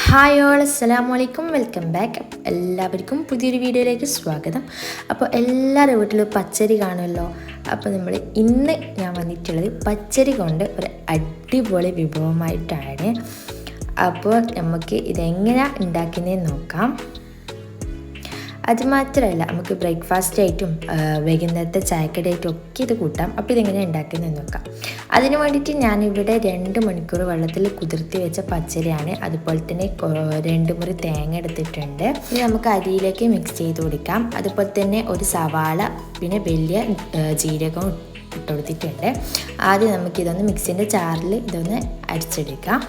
Hi all, അസ്സലാമു അലൈക്കും, welcome back. എല്ലാവർക്കും പുതിയൊരു വീഡിയോയിലേക്ക് സ്വാഗതം. അപ്പോൾ എല്ലാവരുടെ വീട്ടിലും പച്ചരി കാണുമല്ലോ. അപ്പോൾ ഇന്ന് ഞാൻ വന്നിട്ടുള്ളത് പച്ചരി കൊണ്ട് ഒരു അടിപൊളി വിഭവമായിട്ടാണ്. അപ്പോൾ നമുക്ക് ഇതെങ്ങനെയാണ് ഉണ്ടാക്കുന്നതെന്ന് നോക്കാം. അതുമാത്രമല്ല, നമുക്ക് ബ്രേക്ക്ഫാസ്റ്റ് ആയിട്ടും വൈകുന്നേരത്തെ ചായക്കടയായിട്ടും ഒക്കെ ഇത് കൂട്ടാം. അപ്പോൾ ഇതെങ്ങനെ ഉണ്ടാക്കുന്നതെന്ന് നോക്കാം. അതിന് വേണ്ടിയിട്ട് ഞാനിവിടെ 2 മണിക്കൂർ വെള്ളത്തിൽ കുതിർത്തി വെച്ച പച്ചരിയാണ്. അതുപോലെ തന്നെ 2 മുറി തേങ്ങ എടുത്തിട്ടുണ്ട്. ഇനി നമുക്ക് അരിയിലേക്ക് മിക്സ് ചെയ്ത് കൊടുക്കാം. അതുപോലെ തന്നെ ഒരു സവാള, പിന്നെ വലിയ ജീരകവും ഇട്ട് കൊടുത്തിട്ടുണ്ട്. ആദ്യം നമുക്കിതൊന്ന് മിക്സിൻ്റെ ജാറിൽ ഇതൊന്ന് അരിച്ചെടുക്കാം.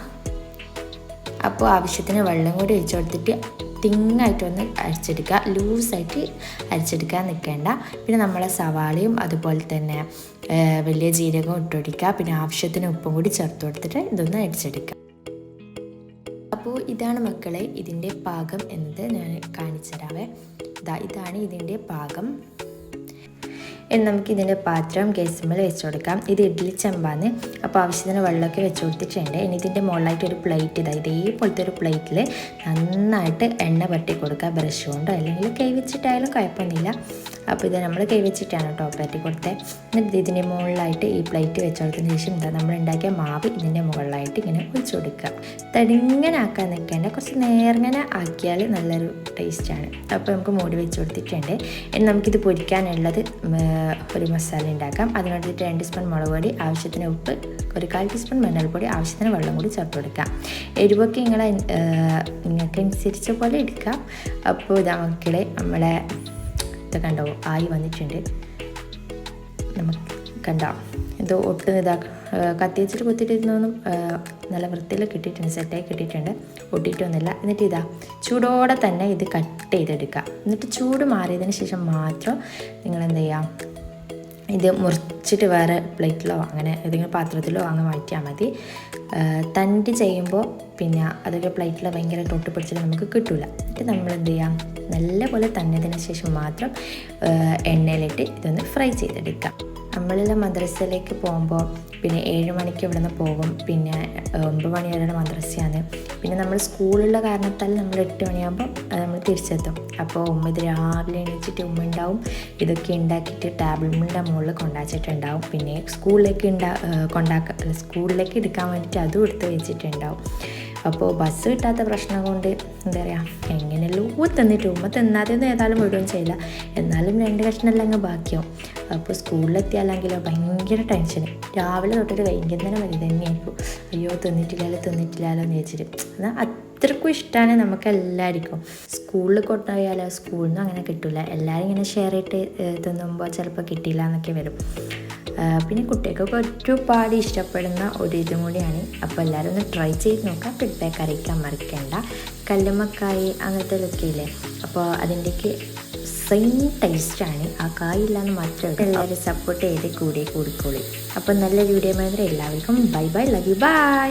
അപ്പോൾ ആവശ്യത്തിന് വെള്ളം കൂടി ഒഴിച്ചു കൊടുത്തിട്ട് തിങ്ങായിട്ടൊന്ന് അരിച്ചെടുക്കുക. ലൂസായിട്ട് അരിച്ചെടുക്കാൻ നിൽക്കേണ്ട. പിന്നെ നമ്മളെ സവാളയും അതുപോലെ തന്നെ വലിയ ജീരകവും ഇട്ടുകൊടുക്കുക. പിന്നെ ആവശ്യത്തിന് ഉപ്പും കൂടി ചേർത്ത് കൊടുത്തിട്ട് ഇതൊന്ന് അരിച്ചെടുക്കുക. അപ്പോൾ ഇതാണ് മക്കളെ ഇതിൻ്റെ പാകം എന്നത് ഞാൻ കാണിച്ചു തരാവേ. ഇതാണ് ഇതിൻ്റെ പാകം. ഇനി നമുക്ക് ഇതിൻ്റെ പാത്രം ഗ്യാസിന്മേൽ വെച്ച് കൊടുക്കാം. ഇത് ഇഡ്ഡലി ചെമ്പാന്ന്. അപ്പോൾ ആവശ്യത്തിന് വെള്ളമൊക്കെ വെച്ച് കൊടുത്തിട്ടുണ്ട്. ഇനി ഇതിൻ്റെ മുകളിലായിട്ട് ഒരു പ്ലേറ്റ്, ഇതേപോലത്തെ ഒരു പ്ലേറ്റിൽ നന്നായിട്ട് എണ്ണ പറ്റി കൊടുക്കുക. ബ്രഷ് കൊണ്ടോ അല്ലെങ്കിൽ കൈ വെച്ചിട്ടായാലും കുഴപ്പമൊന്നുമില്ല. അപ്പോൾ ഇത് നമ്മൾ കൈ വെച്ചിട്ടാണ് പറ്റി കൊടുത്തത്. എന്നിട്ട് ഇതിൻ്റെ മുകളിലായിട്ട് ഈ പ്ലേറ്റ് വെച്ച് കൊടുത്തതിന് ശേഷം നമ്മൾ ഉണ്ടാക്കിയ മാവ് ഇതിൻ്റെ മുകളിലായിട്ട് ഇങ്ങനെ ഒഴിച്ചു കൊടുക്കുക. തടിങ്ങനെ ആക്കാൻ നിൽക്കേണ്ട, കുറച്ച് നേർങ്ങനെ ആക്കിയാൽ നല്ലൊരു ടേസ്റ്റാണ്. അപ്പോൾ നമുക്ക് മൂടി വെച്ച് കൊടുത്തിട്ടുണ്ട്. ഇനി നമുക്കിത് പൊരിക്കാനുള്ളത് ഒരു മസാല ഉണ്ടാക്കാം. അതിനോട്ട് 2 സ്പൂൺ മുളക് പൊടി, ആവശ്യത്തിന് ഉപ്പ്, ഒരു 1/4 ടീസ്പൂൺ മഞ്ഞൾപ്പൊടി, ആവശ്യത്തിന് വെള്ളം കൂടി ചേർത്ത് കൊടുക്കാം. എരിവൊക്കെ നിങ്ങൾക്ക് അനുസരിച്ച പോലെ എടുക്കാം. അപ്പോൾ ഇതാ മക്കളെ, നമ്മളെ ഇത് കണ്ടോ ആയി വന്നിട്ടുണ്ട്. നമുക്ക് കണ്ടോ ഇത് ഒട്ടും കത്തി വെച്ചിട്ട് കുത്തിയിട്ടിരുന്നൊന്നും നല്ല വൃത്തിയിൽ കിട്ടിയിട്ടുണ്ട്, സെറ്റായി കിട്ടിയിട്ടുണ്ട്, ഒട്ടിയിട്ടൊന്നുമില്ല. എന്നിട്ട് ചൂടോടെ തന്നെ ഇത് കട്ട് ചെയ്തെടുക്കുക. എന്നിട്ട് ചൂട് മാറിയതിന് ശേഷം മാത്രം നിങ്ങൾ എന്ത് ചെയ്യുക, ഇത് മുറിച്ചിട്ട് വേറെ പ്ലേറ്റിലോ അങ്ങനെ ഏതെങ്കിലും പാത്രത്തിലോ അങ്ങ് മാറ്റിയാൽ മതി. തണ്ടി ചെയ്യുമ്പോൾ പിന്നെ അതൊക്കെ പ്ലേറ്റിൽ ഭയങ്കര തൊട്ട് പിടിച്ചിട്ട് നമുക്ക് കിട്ടില്ല. എന്നിട്ട് നമ്മൾ എന്ത് ചെയ്യാം, നല്ലപോലെ തന്നതിന് ശേഷം മാത്രം എണ്ണയിലിട്ട് ഇതൊന്ന് ഫ്രൈ ചെയ്തെടുക്കാം. നമ്മളെല്ലാം മദ്രസയിലേക്ക് പോകുമ്പോൾ പിന്നെ 7 മണിക്ക് ഇവിടെ നിന്ന് പോകും. പിന്നെ 9 മണി വരെയാണ് മദ്രസയാണ്. പിന്നെ നമ്മൾ സ്കൂളുള്ള കാരണത്താൽ നമ്മൾ 8 മണിയാകുമ്പോൾ നമ്മൾ തിരിച്ചെത്തും. അപ്പോൾ ഉമ്മ ഇത് രാവിലെ എണീച്ചിട്ട് ഉമ്മ ഉണ്ടാവും ഇതൊക്കെ ഉണ്ടാക്കിയിട്ട് ടേബിളിൻ്റെ മുകളിൽ കൊണ്ടാച്ചിട്ടുണ്ടാവും. പിന്നെ സ്കൂളിലേക്ക് സ്കൂളിലേക്ക് എടുക്കാൻ വേണ്ടിയിട്ട് അതും എടുത്ത് വെച്ചിട്ടുണ്ടാവും. അപ്പോൾ ബസ് കിട്ടാത്ത പ്രശ്നം കൊണ്ട് എന്താ പറയുക, എങ്ങനെയല്ലോ തിന്നിട്ട് ഉമ്മ തിന്നാതെയൊന്നും ഏതായാലും വിടുകയും ചെയ്യില്ല. എന്നാലും 2 കഷ്ണമെല്ലാം അങ്ങ് ബാക്കിയാവും. അപ്പോൾ സ്കൂളിലെത്തിയാലെങ്കിലോ ഭയങ്കര ടെൻഷന്. രാവിലെ തൊട്ടൊരു വൈകുന്നേരം വരെ തന്നെയായിരിക്കും. അയ്യോ തിന്നിട്ടില്ലാലോ എന്ന് വെച്ചിട്ട്. എന്നാൽ അത്രക്കും ഇഷ്ടമാണ് നമുക്ക് എല്ലാവർക്കും. സ്കൂളിൽ കൊണ്ടുപോയാലോ സ്കൂളിൽ നിന്നും അങ്ങനെ കിട്ടില്ല. എല്ലാവരും ഇങ്ങനെ ഷെയർ ചെയ്തിട്ട് തിന്നുമ്പോൾ ചിലപ്പോൾ കിട്ടിയില്ല എന്നൊക്കെ വരും. പിന്നെ കുട്ടികൾക്കൊക്കെ ഒരുപാട് ഇഷ്ടപ്പെടുന്ന ഒരു ഇതും കൂടിയാണ്. അപ്പോൾ എല്ലാവരും ഒന്ന് ട്രൈ ചെയ്ത് നോക്കാം. ഫീഡ്ബാക്ക് അറിയിക്കാൻ മറക്കണ്ട. കല്ലുമ്മക്കായി അങ്ങനത്തെ ഇതൊക്കെ ഇല്ലേ, അപ്പോൾ അതിൻ്റെയൊക്കെ സെയിം ടേസ്റ്റാണ്. ആ കായില്ലാന്ന് മാത്രമേ എല്ലാവരും സപ്പോർട്ട് ചെയ്ത് കൂടിക്കോളി. അപ്പോൾ നല്ല വീഡിയോ മാത്രമേ എല്ലാവർക്കും bye bye, love you, by.